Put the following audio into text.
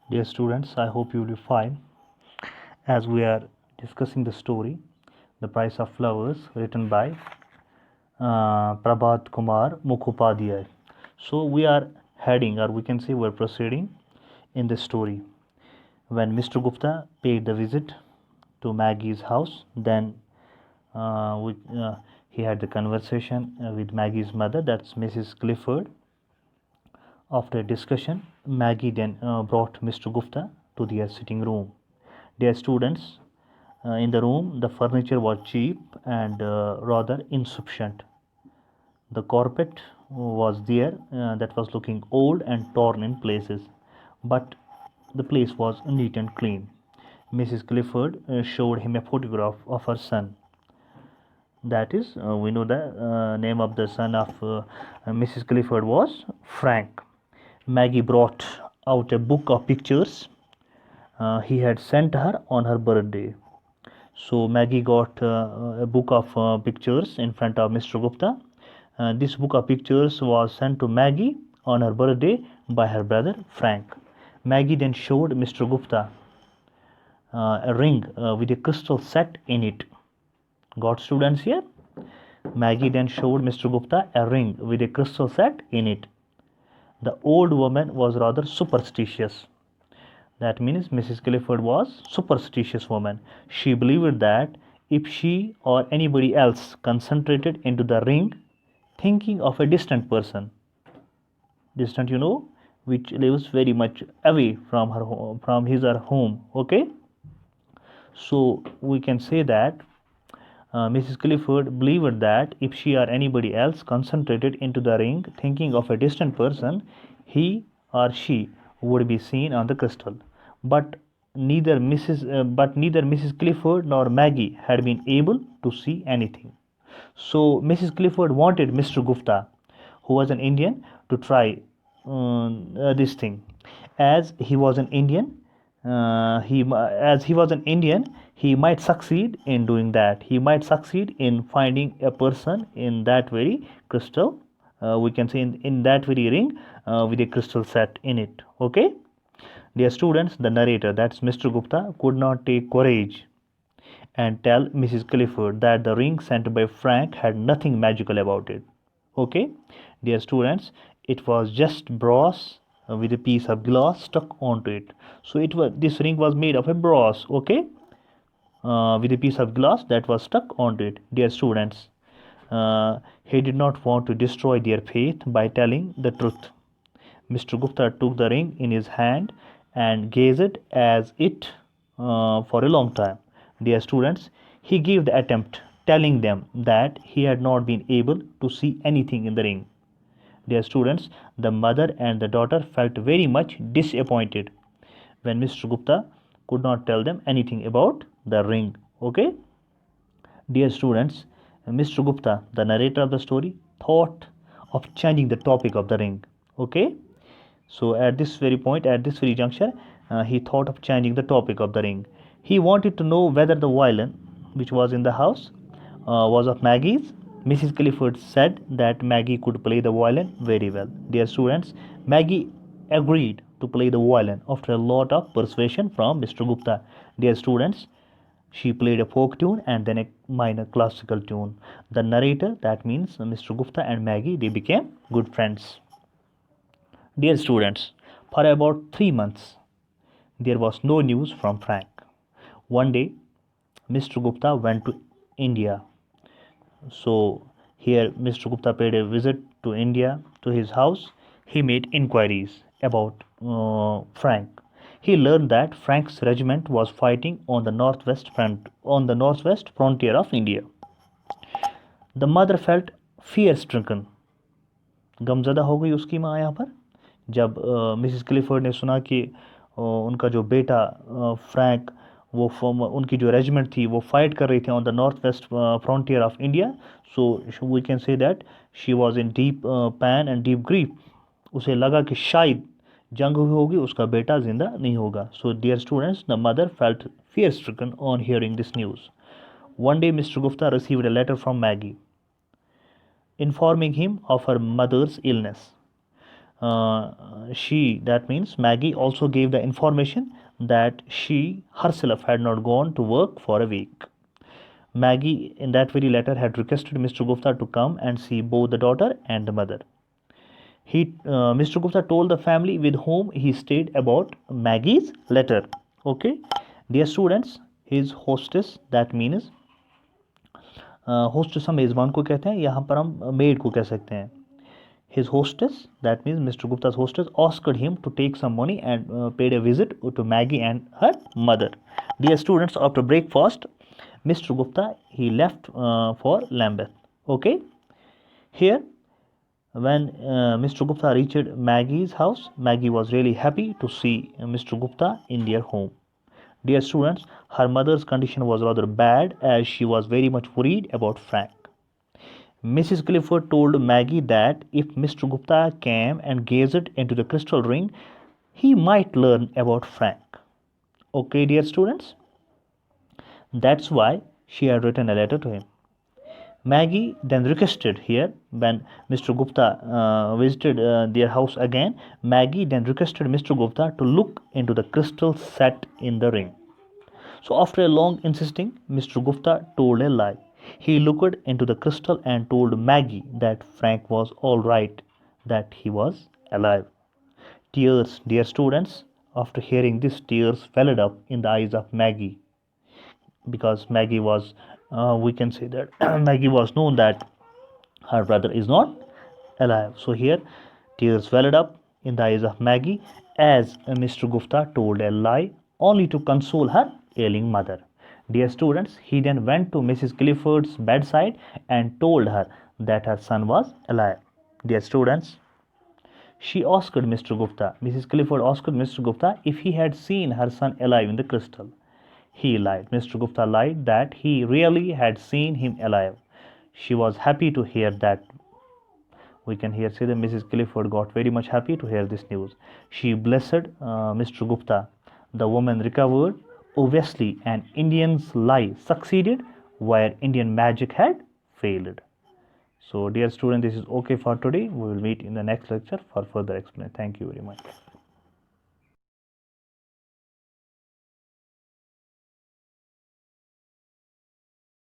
Dear students, I hope you will be fine as we are discussing the story The Price of Flowers written by Prabhat Kumar Mukhopadhyay. So we are heading, or we can say we are proceeding in the story. When Mr. Gupta paid the visit to Maggie's house, then he had the conversation with Maggie's mother, that's Mrs. Clifford. After a discussion, Maggie then brought Mr. Gupta to their sitting room. Dear students, in the room, the furniture was cheap and rather insufficient. The carpet was there that was looking old and torn in places, but the place was neat and clean. Mrs. Clifford showed him a photograph of her son. That is, we know the name of the son of Mrs. Clifford was Frank. Maggie brought out a book of pictures he had sent her on her birthday. So Maggie got a book of pictures in front of Mr. Gupta. This book of pictures was sent to Maggie on her birthday by her brother Frank. Maggie then showed Mr. Gupta a ring with a crystal set in it. Got students here? Maggie then showed Mr. Gupta a ring with a crystal set in it. The old woman was rather superstitious. That means Mrs. Clifford was superstitious woman. She believed that if she or anybody else concentrated into the ring, thinking of a distant person, distant which lives very much away from her home, from his or home. Okay, so we can say that Mrs. Clifford believed that if she or anybody else concentrated into the ring, thinking of a distant person, he or she would be seen on the crystal. But neither Mrs. Clifford nor Maggie had been able to see anything. So Mrs. Clifford wanted Mr. Gupta, who was an Indian, to try this thing. As he was an Indian, he might succeed in doing that. He might succeed in finding a person in that very crystal. We can say in that very ring with a crystal set in it. Okay, dear students, the narrator, that's Mr. Gupta, could not take courage and tell Mrs. Clifford that the ring sent by Frank had nothing magical about it. Okay, dear students, it was just brass with a piece of glass stuck onto it. So this ring was made of a brass. Okay, with a piece of glass that was stuck onto it. Dear students, he did not want to destroy their faith by telling the truth. Mr. Gupta took the ring in his hand and gazed at it for a long time. Dear students, he gave the attempt, telling them that he had not been able to see anything in the ring. Dear students, the mother and the daughter felt very much disappointed when Mr. Gupta could not tell them anything about the ring. Okay? Dear students, Mr. Gupta, the narrator of the story, thought of changing the topic of the ring. Okay? So at this very point, at this very juncture, he thought of changing the topic of the ring. He wanted to know whether the violin, which was in the house, was of Maggie's. Mrs. Clifford said that Maggie could play the violin very well. Dear students, Maggie agreed to play the violin after a lot of persuasion from Mr. Gupta. Dear students, she played a folk tune and then a minor classical tune. The narrator, that means Mr. Gupta and Maggie, they became good friends. Dear students, for about 3 months, there was no news from Frank. One day, Mr. Gupta went to India. So, here Mr. Gupta paid a visit to India, to his house. He made inquiries about Frank. He learned that Frank's regiment was fighting on the northwest frontier of India. The mother felt fear-stricken. गमज़दा हो गई उसकी माँ यहाँ पर जब Mrs Clifford ने सुना कि उनका जो बेटा फ्रैंक वो उनकी जो रेजिमेंट थी वो फाइट कर रही थी on the north west frontier of India. So we can say that she was in deep pain and deep grief. उसे लगा कि शायद जंग हुई होगी, उसका बेटा जिंदा नहीं होगा. So dear students, the mother felt fear stricken on hearing this news. One day Mr. Gupta received a letter from Maggie informing him of her mother's illness. that means Maggie, also gave the information that she herself had not gone to work for a week. Maggie, in that very letter, had requested Mr. Gupta to come and see both the daughter and the mother. Mr. Gupta told the family with whom he stayed about Maggie's letter. Okay, dear students, his hostess, that means hostess हम मेज़बान को कहते हैं, यहाँ पर हम maid को कह सकते हैं. His hostess, that means Mr. Gupta's hostess, asked him to take some money and paid a visit to Maggie and her mother. Dear students, after breakfast, Mr. Gupta, he left for Lambeth. Okay, here when Mr. Gupta reached Maggie's house, Maggie was really happy to see Mr. Gupta in their home. Dear students, her mother's condition was rather bad as she was very much worried about Frank. Mrs. Clifford told Maggie that if Mr. Gupta came and gazed into the crystal ring, he might learn about Frank. Okay, dear students? That's why she had written a letter to him. Maggie then requested here, when Mr. Gupta visited their house again, Maggie then requested Mr. Gupta to look into the crystal set in the ring. So after a long insisting, Mr. Gupta told a lie. He looked into the crystal and told Maggie that Frank was all right, that he was alive. Tears, dear students, after hearing this, tears welled up in the eyes of Maggie, because Maggie was, we can say that Maggie was known that her brother is not alive. So here, tears welled up in the eyes of Maggie as Mr. Gupta told a lie only to console her ailing mother. Dear students, he then went to Mrs. Clifford's bedside and told her that her son was alive. Dear students, she asked Mr. Gupta, Mrs. Clifford asked Mr. Gupta if he had seen her son alive in the crystal. He lied. Mr. Gupta lied that he really had seen him alive. She was happy to hear that. We can here say that Mrs. Clifford got very much happy to hear this news. She blessed Mr. Gupta. The woman recovered. Obviously, an Indian's lie succeeded where Indian magic had failed. So, dear student, this is okay for today. We will meet in the next lecture for further explanation. Thank you very much.